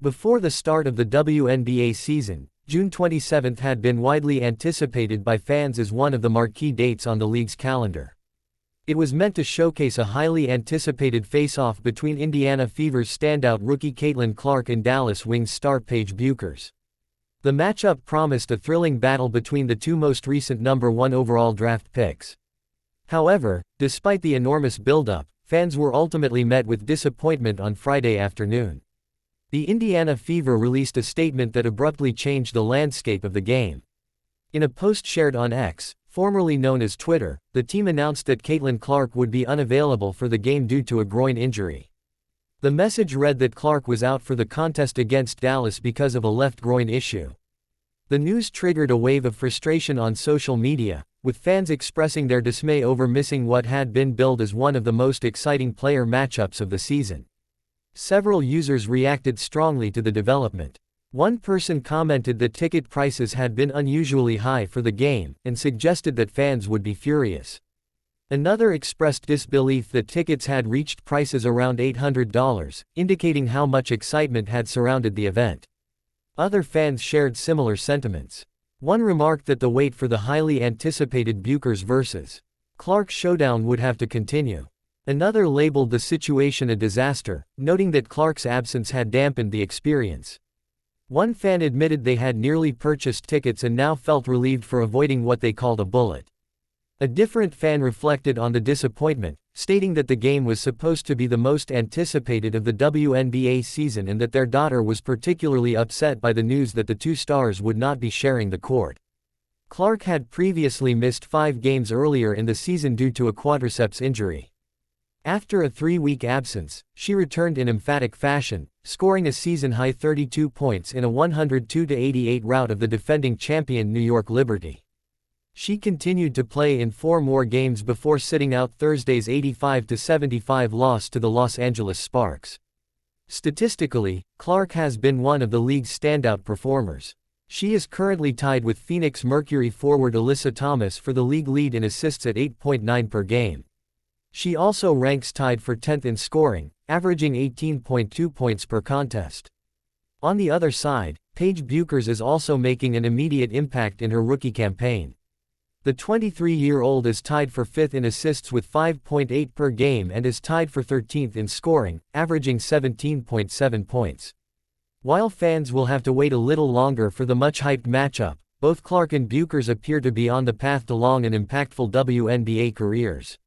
Before the start of the WNBA season, June 27 had been widely anticipated by fans as one of the marquee dates on the league's calendar. It was meant to showcase a highly anticipated face-off between Indiana Fever's standout rookie Caitlin Clark and Dallas Wings star Paige Bueckers. The matchup promised a thrilling battle between the two most recent #1 overall draft picks. However, despite the enormous build-up, fans were ultimately met with disappointment on Friday afternoon. The Indiana Fever released a statement that abruptly changed the landscape of the game. In a post shared on X, formerly known as Twitter, the team announced that Caitlin Clark would be unavailable for the game due to a groin injury. The message read that Clark was out for the contest against Dallas because of a left groin issue. The news triggered a wave of frustration on social media, with fans expressing their dismay over missing what had been billed as one of the most exciting player matchups of the season. Several users reacted strongly to the development. One person commented that ticket prices had been unusually high for the game, and suggested that fans would be furious. Another expressed disbelief that tickets had reached prices around $800, indicating how much excitement had surrounded the event. Other fans shared similar sentiments. One remarked that the wait for the highly anticipated Bueckers vs. Clark showdown would have to continue. Another labeled the situation a disaster, noting that Clark's absence had dampened the experience. One fan admitted they had nearly purchased tickets and now felt relieved for avoiding what they called a bullet. A different fan reflected on the disappointment, stating that the game was supposed to be the most anticipated of the WNBA season and that their daughter was particularly upset by the news that the two stars would not be sharing the court. Clark had previously missed 5 games earlier in the season due to a quadriceps injury. After a 3-week absence, she returned in emphatic fashion, scoring a season-high 32 points in a 102-88 rout of the defending champion New York Liberty. She continued to play in 4 more games before sitting out Thursday's 85-75 loss to the Los Angeles Sparks. Statistically, Clark has been one of the league's standout performers. She is currently tied with Phoenix Mercury forward Alyssa Thomas for the league lead in assists at 8.9 per game. She also ranks tied for 10th in scoring, averaging 18.2 points per contest. On the other side, Paige Bueckers is also making an immediate impact in her rookie campaign. The 23-year-old is tied for 5th in assists with 5.8 per game and is tied for 13th in scoring, averaging 17.7 points. While fans will have to wait a little longer for the much-hyped matchup, both Clark and Bueckers appear to be on the path to long and impactful WNBA careers.